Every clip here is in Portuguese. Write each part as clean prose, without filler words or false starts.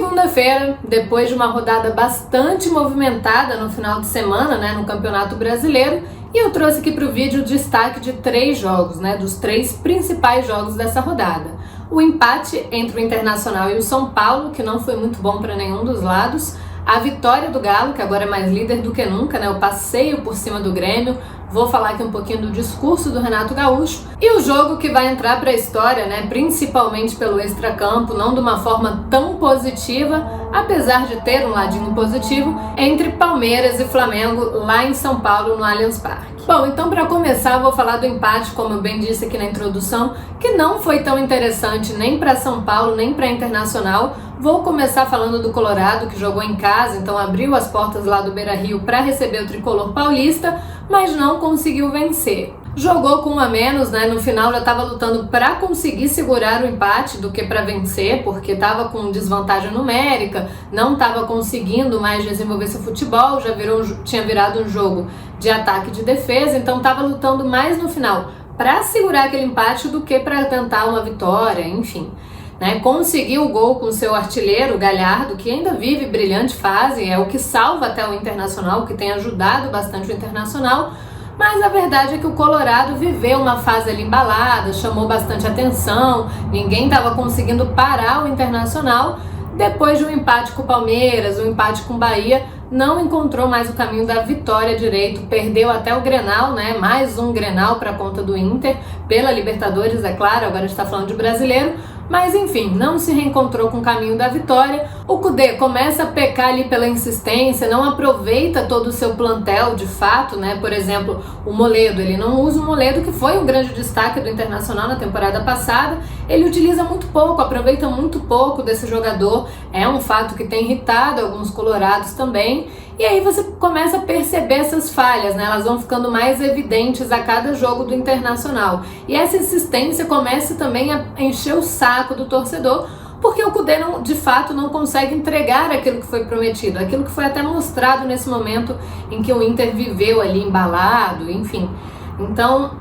Segunda-feira, depois de uma rodada bastante movimentada no final de semana, no Campeonato Brasileiro, e eu trouxe aqui para o vídeo o destaque de 3 jogos, dos 3 principais jogos dessa rodada. O empate entre o Internacional e o São Paulo, que não foi muito bom para nenhum dos lados, a vitória do Galo, que agora é mais líder do que nunca, o passeio por cima do Grêmio. Vou falar aqui um pouquinho do discurso do Renato Gaúcho e o jogo que vai entrar para a história, principalmente pelo extracampo, não de uma forma tão positiva, apesar de ter um ladinho positivo, entre Palmeiras e Flamengo lá em São Paulo, no Allianz Parque. Bom, então para começar vou falar do empate, como eu bem disse aqui na introdução, que não foi tão interessante nem para São Paulo, nem para Internacional. Vou começar falando do Colorado, que jogou em casa, então abriu as portas lá do Beira-Rio para receber o tricolor paulista, mas não conseguiu vencer. Jogou com 1 a menos, no final já estava lutando para conseguir segurar o empate do que para vencer, porque estava com desvantagem numérica, não estava conseguindo mais desenvolver seu futebol, tinha virado um jogo de ataque e de defesa, então estava lutando mais no final para segurar aquele empate do que para tentar uma vitória, enfim. Conseguiu o gol com seu artilheiro, Galhardo, que ainda vive brilhante fase, é o que salva até o Internacional, que tem ajudado bastante o Internacional, mas a verdade é que o Colorado viveu uma fase ali embalada, chamou bastante atenção, ninguém estava conseguindo parar o Internacional. Depois de um empate com o Palmeiras, um empate com o Bahia, não encontrou mais o caminho da vitória direito, perdeu até o Grenal, mais um Grenal para a conta do Inter, pela Libertadores, é claro, agora a gente está falando de brasileiro, mas enfim, não se reencontrou com o caminho da vitória. O Kudê começa a pecar ali pela insistência, não aproveita todo o seu plantel de fato, por exemplo, o Moledo, ele não usa o Moledo, que foi um grande destaque do Internacional na temporada passada, ele utiliza muito pouco, aproveita muito pouco desse jogador, é um fato que tem irritado alguns colorados também, e aí você começa a perceber essas falhas, elas vão ficando mais evidentes a cada jogo do Internacional, e essa insistência começa também a encher o saco do torcedor, porque o Kudê de fato não consegue entregar aquilo que foi prometido, aquilo que foi até mostrado nesse momento em que o Inter viveu ali embalado, enfim. Então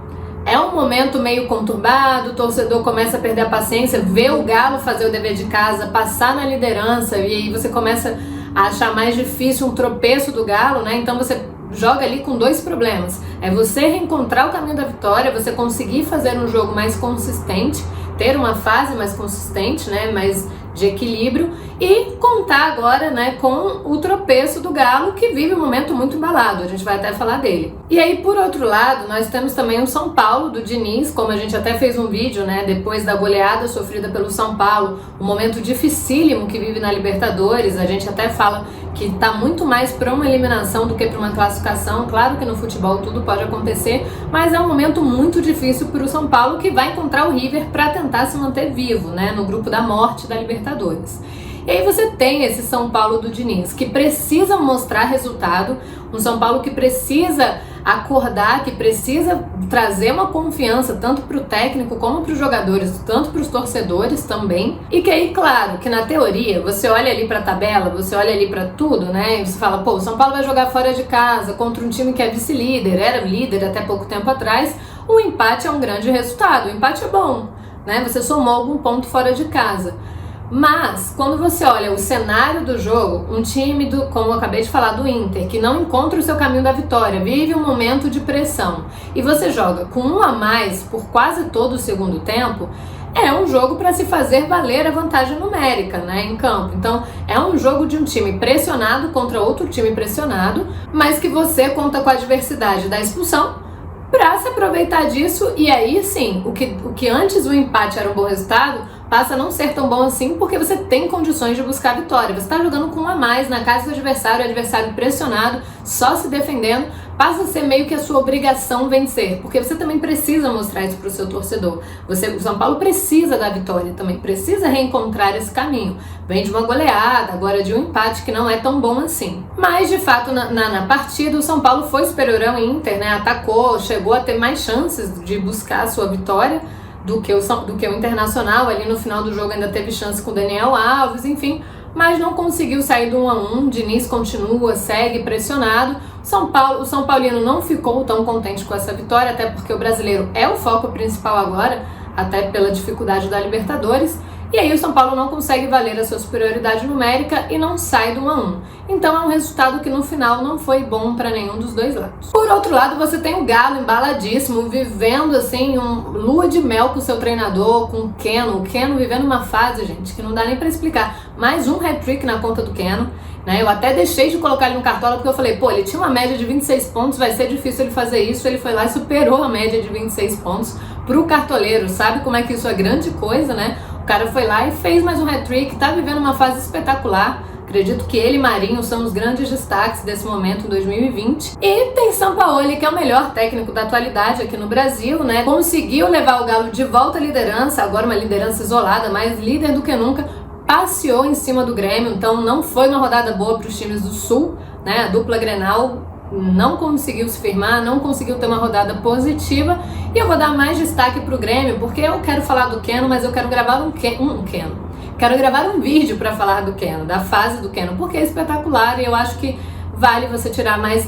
é um momento meio conturbado, o torcedor começa a perder a paciência, vê o Galo fazer o dever de casa, passar na liderança, e aí você começa a achar mais difícil um tropeço do Galo, então você joga ali com 2 problemas, é você reencontrar o caminho da vitória, você conseguir fazer um jogo mais consistente, ter uma fase mais consistente, mais de equilíbrio, e contar agora, com o tropeço do Galo, que vive um momento muito embalado, a gente vai até falar dele. E aí, por outro lado, nós temos também o São Paulo do Diniz, como a gente até fez um vídeo, depois da goleada sofrida pelo São Paulo, um momento dificílimo que vive na Libertadores, a gente até fala que está muito mais para uma eliminação do que para uma classificação. Claro que no futebol tudo pode acontecer, mas é um momento muito difícil para o São Paulo, que vai encontrar o River para tentar se manter vivo, no grupo da morte da Libertadores. E aí você tem esse São Paulo do Diniz, que precisa mostrar resultado, um São Paulo que precisa acordar, que precisa trazer uma confiança tanto para o técnico como para os jogadores, tanto para os torcedores também, e que aí, claro, que na teoria, você olha ali para a tabela, você olha ali para tudo, e você fala, o São Paulo vai jogar fora de casa contra um time que é vice-líder, era líder até pouco tempo atrás, o empate é um grande resultado, o empate é bom, você somou algum ponto fora de casa. Mas, quando você olha o cenário do jogo, um time, como eu acabei de falar, do Inter, que não encontra o seu caminho da vitória, vive um momento de pressão, e você joga com 1 a mais por quase todo o segundo tempo, é um jogo para se fazer valer a vantagem numérica, em campo. Então, é um jogo de um time pressionado contra outro time pressionado, mas que você conta com a adversidade da expulsão, para se aproveitar disso, e aí sim, o que antes o empate era um bom resultado, passa a não ser tão bom assim, porque você tem condições de buscar a vitória. Você está jogando com 1 a mais na casa do adversário, o adversário pressionado, só se defendendo, passa a ser meio que a sua obrigação vencer, porque você também precisa mostrar isso para o seu torcedor. O São Paulo precisa da vitória também, precisa reencontrar esse caminho. Vem de uma goleada, agora de um empate que não é tão bom assim. Mas, de fato, na partida, o São Paulo foi superior ao Inter, atacou, chegou a ter mais chances de buscar a sua vitória do que o Internacional. Ali no final do jogo ainda teve chance com o Daniel Alves, enfim, mas não conseguiu sair do 1 a 1. Diniz continua, segue pressionado. O São Paulino não ficou tão contente com essa vitória, até porque o brasileiro é o foco principal agora, até pela dificuldade da Libertadores. E aí o São Paulo não consegue valer a sua superioridade numérica e não sai do 1-1. Então é um resultado que no final não foi bom para nenhum dos dois lados. Por outro lado, você tem o Galo embaladíssimo, vivendo assim lua de mel com o seu treinador, com o Keno vivendo uma fase, gente, que não dá nem para explicar. Mais um hat-trick na conta do Keno, né? Eu até deixei de colocar ele no Cartola porque eu falei, pô, ele tinha uma média de 26 pontos, vai ser difícil ele fazer isso. Ele foi lá e superou a média de 26 pontos pro cartoleiro. Sabe como é que isso é grande coisa, né? O cara foi lá e fez mais um hat-trick, tá vivendo uma fase espetacular. Acredito que ele e Marinho são os grandes destaques desse momento em 2020. E tem Sampaoli, que é o melhor técnico da atualidade aqui no Brasil, né? Conseguiu levar o Galo de volta à liderança, agora uma liderança isolada, mais líder do que nunca. Passeou em cima do Grêmio, então não foi uma rodada boa para os times do Sul, né? A dupla Grenal não conseguiu se firmar, não conseguiu ter uma rodada positiva. E eu vou dar mais destaque para o Grêmio, porque eu quero falar do Keno, mas eu quero gravar Quero gravar um vídeo para falar do Keno, da fase do Keno, porque é espetacular e eu acho que vale você tirar mais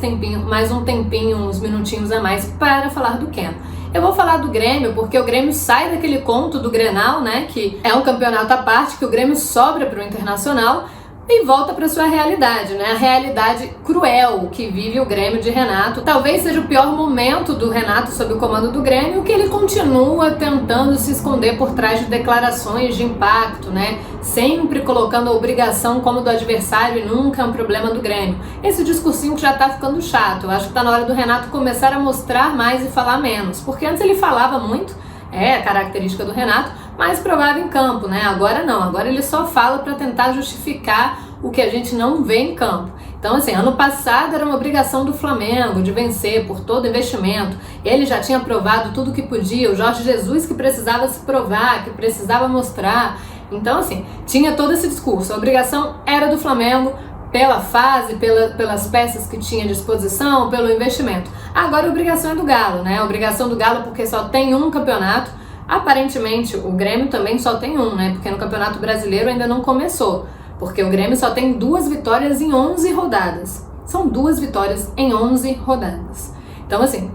um tempinho, uns minutinhos a mais para falar do Keno. Eu vou falar do Grêmio porque o Grêmio sai daquele conto do Grenal, né, que é um campeonato à parte, que o Grêmio sobra para o Internacional e volta para sua realidade, né? A realidade cruel que vive o Grêmio de Renato. Talvez seja o pior momento do Renato sob o comando do Grêmio, que ele continua tentando se esconder por trás de declarações de impacto, né? Sempre colocando a obrigação como do adversário e nunca é um problema do Grêmio. Esse discursinho que já tá ficando chato. Eu acho que tá na hora do Renato começar a mostrar mais e falar menos, porque antes ele falava muito, é a característica do Renato, mais provável em campo, né? Agora não, agora ele só fala para tentar justificar o que a gente não vê em campo. Então, assim, ano passado era uma obrigação do Flamengo de vencer por todo investimento. Ele já tinha provado tudo que podia, o Jorge Jesus que precisava se provar, que precisava mostrar. Então, assim, tinha todo esse discurso. A obrigação era do Flamengo, pela fase, pelas peças que tinha à disposição, pelo investimento. Agora a obrigação é do Galo, né? A obrigação do Galo porque só tem um campeonato. Aparentemente o Grêmio também só tem um, né? Porque no Campeonato Brasileiro ainda não começou. Porque o Grêmio só tem 2 vitórias em 11 rodadas. São 2 vitórias em 11 rodadas. Então, assim,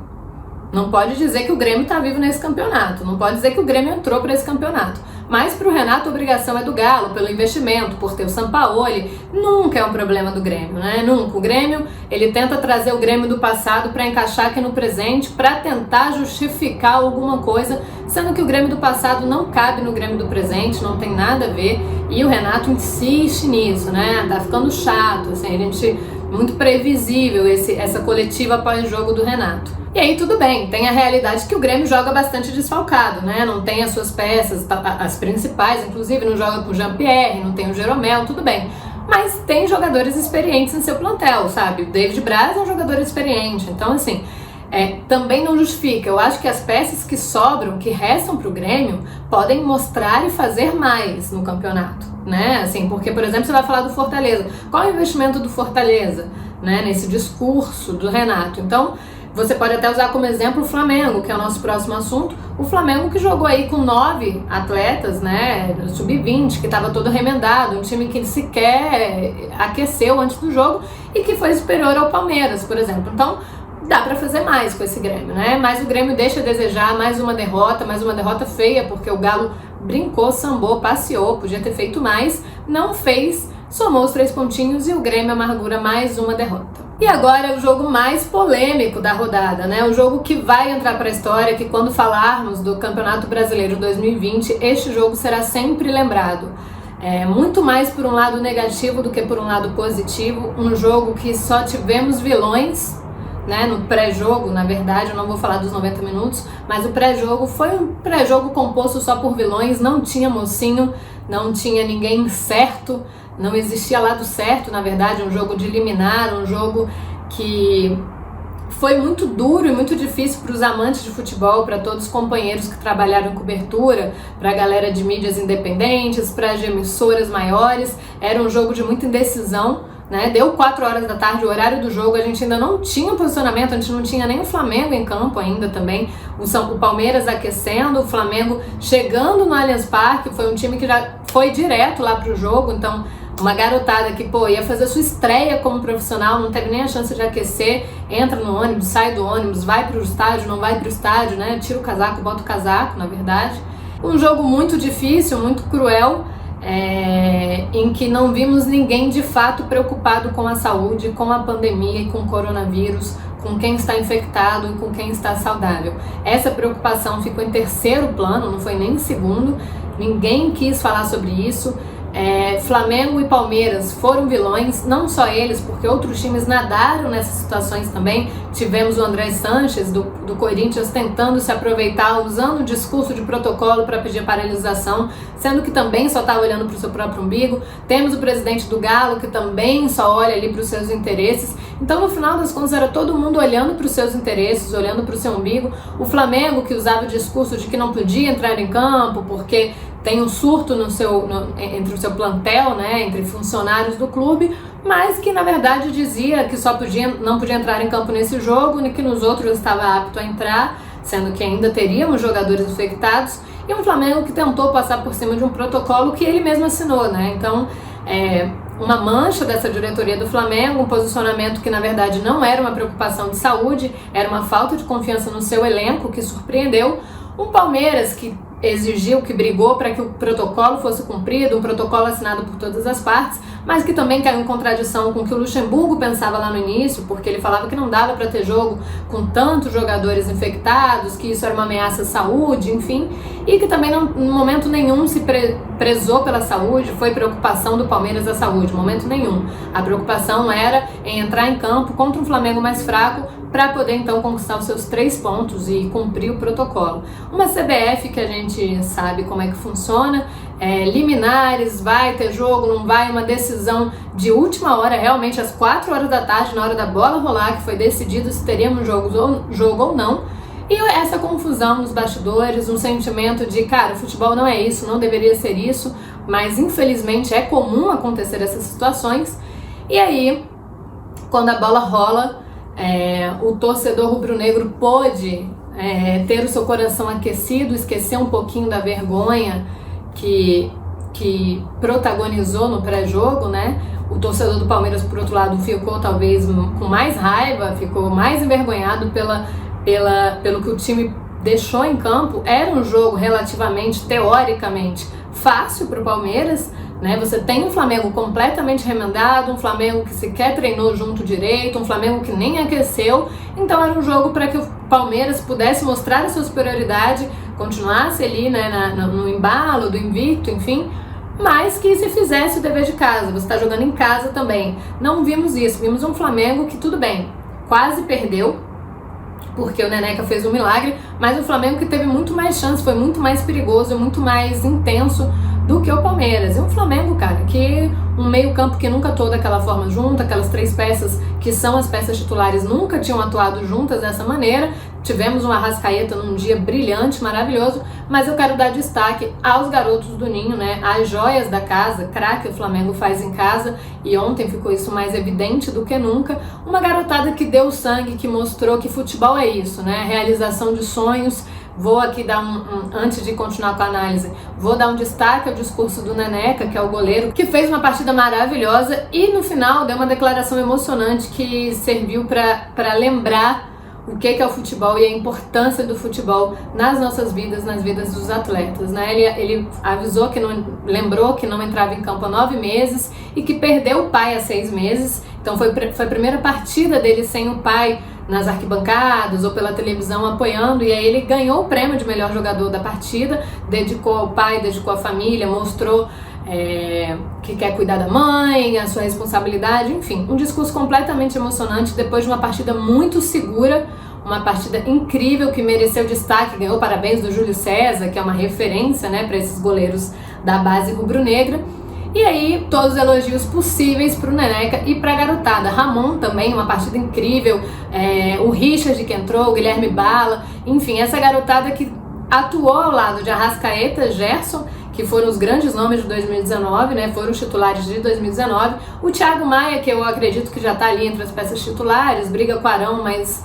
não pode dizer que o Grêmio tá vivo nesse campeonato. Não pode dizer que o Grêmio entrou para esse campeonato. Mas para o Renato a obrigação é do Galo, pelo investimento, por ter o Sampaoli. Nunca é um problema do Grêmio, né? Nunca. O Grêmio, ele tenta trazer o Grêmio do passado para encaixar aqui no presente, para tentar justificar alguma coisa, sendo que o Grêmio do passado não cabe no Grêmio do presente, não tem nada a ver. E o Renato insiste nisso, né? Tá ficando chato, assim, a gente muito previsível essa coletiva pós-jogo do Renato. E aí tudo bem, tem a realidade que o Grêmio joga bastante desfalcado, né? Não tem as suas peças, as principais, inclusive não joga com o Jean-Pierre, não tem o Jeromel, tudo bem. Mas tem jogadores experientes em seu plantel, sabe? O David Braz é um jogador experiente, então assim, também não justifica. Eu acho que as peças que sobram, que restam pro Grêmio, podem mostrar e fazer mais no campeonato, né? Assim, porque, por exemplo, você vai falar do Fortaleza. Qual é o investimento do Fortaleza, né? Nesse discurso do Renato? Então, você pode até usar como exemplo o Flamengo, que é o nosso próximo assunto. O Flamengo que jogou aí com 9 atletas, né, sub-20, que estava todo remendado, um time que sequer aqueceu antes do jogo e que foi superior ao Palmeiras, por exemplo. Então, dá pra fazer mais com esse Grêmio, né? Mas o Grêmio deixa a desejar, mais uma derrota feia, porque o Galo brincou, sambou, passeou, podia ter feito mais, não fez, somou os 3 pontinhos e o Grêmio amargura mais uma derrota. E agora é o jogo mais polêmico da rodada, né? O jogo que vai entrar para a história, que quando falarmos do Campeonato Brasileiro 2020, este jogo será sempre lembrado. Muito mais por um lado negativo do que por um lado positivo. Um jogo que só tivemos vilões, né? No pré-jogo, na verdade, eu não vou falar dos 90 minutos, mas o pré-jogo foi um pré-jogo composto só por vilões, não tinha mocinho, não tinha ninguém certo. Não existia lado certo, na verdade, um jogo de liminar, um jogo que foi muito duro e muito difícil para os amantes de futebol, para todos os companheiros que trabalharam em cobertura, para a galera de mídias independentes, para as emissoras maiores. Era um jogo de muita indecisão, né? Deu 4 horas da tarde, o horário do jogo, a gente ainda não tinha um posicionamento, a gente não tinha nem o Flamengo em campo ainda também, o Palmeiras aquecendo, o Flamengo chegando no Allianz Parque, foi um time que já foi direto lá pro jogo, então uma garotada que, ia fazer sua estreia como profissional, não teve nem a chance de aquecer, entra no ônibus, sai do ônibus, vai pro estádio, não vai pro estádio, né? Tira o casaco, bota o casaco, na verdade. Um jogo muito difícil, muito cruel, em que não vimos ninguém de fato preocupado com a saúde, com a pandemia e com o coronavírus, com quem está infectado e com quem está saudável. Essa preocupação ficou em terceiro plano, não foi nem em segundo, ninguém quis falar sobre isso. Flamengo e Palmeiras foram vilões, não só eles, porque outros times nadaram nessas situações também. Tivemos o André Sanches do Corinthians tentando se aproveitar, usando o discurso de protocolo para pedir paralisação, sendo que também só está olhando para o seu próprio umbigo. Temos o presidente do Galo, que também só olha ali para os seus interesses. Então, no final das contas, era todo mundo olhando para os seus interesses, olhando para o seu umbigo. O Flamengo, que usava o discurso de que não podia entrar em campo porque tem um surto entre o seu plantel, né, entre funcionários do clube, mas que na verdade dizia que não podia entrar em campo nesse jogo e que nos outros estava apto a entrar, sendo que ainda teríamos jogadores infectados, e um Flamengo que tentou passar por cima de um protocolo que ele mesmo assinou, né? Então, uma mancha dessa diretoria do Flamengo, um posicionamento que na verdade não era uma preocupação de saúde, era uma falta de confiança no seu elenco que surpreendeu. Um Palmeiras que exigiu, que brigou para que o protocolo fosse cumprido, um protocolo assinado por todas as partes, mas que também caiu em contradição com o que o Luxemburgo pensava lá no início, porque ele falava que não dava para ter jogo com tantos jogadores infectados, que isso era uma ameaça à saúde, enfim, e que também não, em momento nenhum se prezou pela saúde, foi preocupação do Palmeiras a saúde, em momento nenhum. A preocupação era em entrar em campo contra um Flamengo mais fraco, para poder então conquistar os seus 3 pontos e cumprir o protocolo. Uma CBF que a gente sabe como é que funciona, liminares, vai ter jogo, não vai, uma decisão de última hora, realmente às 4 horas da tarde, na hora da bola rolar, que foi decidido se teríamos jogo ou não. E essa confusão nos bastidores, um sentimento de, cara, o futebol não é isso, não deveria ser isso, mas infelizmente é comum acontecer essas situações. E aí, quando a bola rola, o torcedor rubro-negro pôde ter o seu coração aquecido, esquecer um pouquinho da vergonha que protagonizou no pré-jogo, né? O torcedor do Palmeiras, por outro lado, ficou talvez com mais raiva, ficou mais envergonhado pelo que o time deixou em campo. Era um jogo relativamente, teoricamente, fácil para o Palmeiras, né? Você tem um Flamengo completamente remendado, um Flamengo que sequer treinou junto direito, um Flamengo que nem aqueceu, então era um jogo para que o Palmeiras pudesse mostrar a sua superioridade, continuasse ali, né, no embalo do invicto, enfim, mas que se fizesse o dever de casa. Você está jogando em casa também. Não vimos isso, vimos um Flamengo que, tudo bem, quase perdeu, porque o Neneca fez um milagre, mas o Flamengo que teve muito mais chance, foi muito mais perigoso, muito mais intenso do que o Palmeiras. E um Flamengo, cara, que um meio campo que nunca atuou daquela forma junto, aquelas 3 peças que são as peças titulares nunca tinham atuado juntas dessa maneira. Tivemos um Arrascaeta num dia brilhante, maravilhoso, mas eu quero dar destaque aos garotos do Ninho, né, às joias da casa, craque o Flamengo faz em casa, e ontem ficou isso mais evidente do que nunca. Uma garotada que deu sangue, que mostrou que futebol é isso, né, realização de sonhos. Vou aqui dar antes de continuar com a análise, vou dar um destaque ao discurso do Neneca, que é o goleiro, que fez uma partida maravilhosa e no final deu uma declaração emocionante que serviu para lembrar o que é o futebol e a importância do futebol nas nossas vidas, nas vidas dos atletas, né? Ele avisou lembrou que não entrava em campo há 9 meses e que perdeu o pai há 6 meses, então foi a primeira partida dele sem o pai nas arquibancadas ou pela televisão apoiando, e aí ele ganhou o prêmio de melhor jogador da partida, dedicou ao pai, dedicou à família, mostrou que quer cuidar da mãe, a sua responsabilidade, enfim, um discurso completamente emocionante depois de uma partida muito segura, uma partida incrível que mereceu destaque, ganhou parabéns do Júlio César, que é uma referência, né, para esses goleiros da base rubro-negra. E aí, todos os elogios possíveis pro Neneca e pra garotada. Ramon também, uma partida incrível, o Richard que entrou, o Guilherme Bala, enfim, essa garotada que atuou ao lado de Arrascaeta, Gerson, que foram os grandes nomes de 2019, né, foram os titulares de 2019. O Thiago Maia, que eu acredito que já tá ali entre as peças titulares, briga com o Arão, mas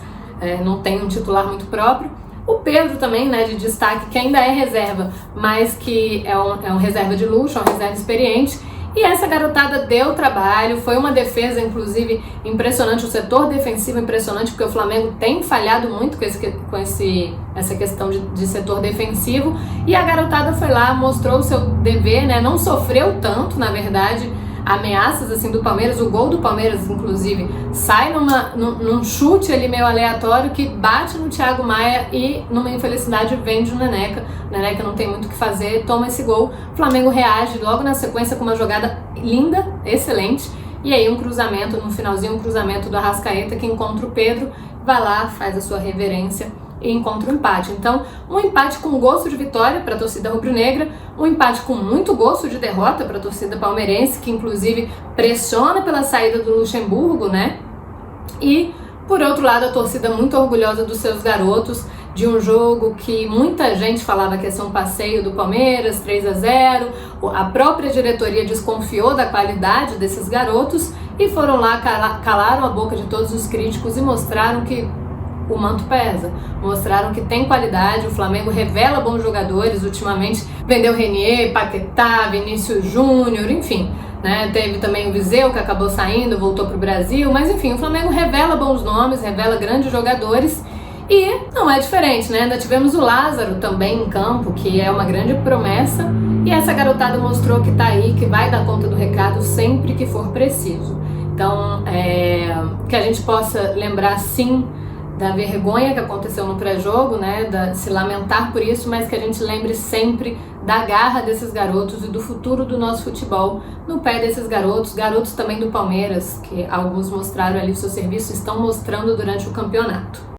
não tem um titular muito próprio. O Pedro também, né, de destaque, que ainda é reserva, mas que é um reserva de luxo, é um reserva experiente. E essa garotada deu trabalho, foi uma defesa, inclusive, impressionante, o setor defensivo impressionante, porque o Flamengo tem falhado muito com essa questão de setor defensivo, e a garotada foi lá, mostrou o seu dever, né? Não sofreu tanto, na verdade, ameaças assim do Palmeiras. O gol do Palmeiras, inclusive, sai num chute ali meio aleatório que bate no Thiago Maia e numa infelicidade vende o Neneca. O Neneca não tem muito o que fazer, toma esse gol. O Flamengo reage logo na sequência com uma jogada linda, excelente, e aí um cruzamento, no finalzinho, um cruzamento do Arrascaeta que encontra o Pedro, vai lá, faz a sua reverência e encontra o empate. Então, um empate com gosto de vitória para a torcida rubro-negra, um empate com muito gosto de derrota para a torcida palmeirense, que inclusive pressiona pela saída do Luxemburgo, né? E, por outro lado, a torcida muito orgulhosa dos seus garotos, de um jogo que muita gente falava que ia ser um passeio do Palmeiras, 3-0, a própria diretoria desconfiou da qualidade desses garotos e foram lá, calaram a boca de todos os críticos e mostraram que o manto pesa, mostraram que tem qualidade. O Flamengo revela bons jogadores, ultimamente vendeu Renier, Paquetá, Vinícius Júnior, enfim, né? Teve também o Viseu que acabou saindo, voltou para o Brasil, mas enfim, o Flamengo revela bons nomes, revela grandes jogadores e não é diferente, né? Ainda tivemos o Lázaro também em campo, que é uma grande promessa, e essa garotada mostrou que tá aí, que vai dar conta do recado sempre que for preciso. Então, que a gente possa lembrar sim da vergonha que aconteceu no pré-jogo, né, se lamentar por isso, mas que a gente lembre sempre da garra desses garotos e do futuro do nosso futebol no pé desses garotos também do Palmeiras, que alguns mostraram ali o seu serviço, estão mostrando durante o campeonato.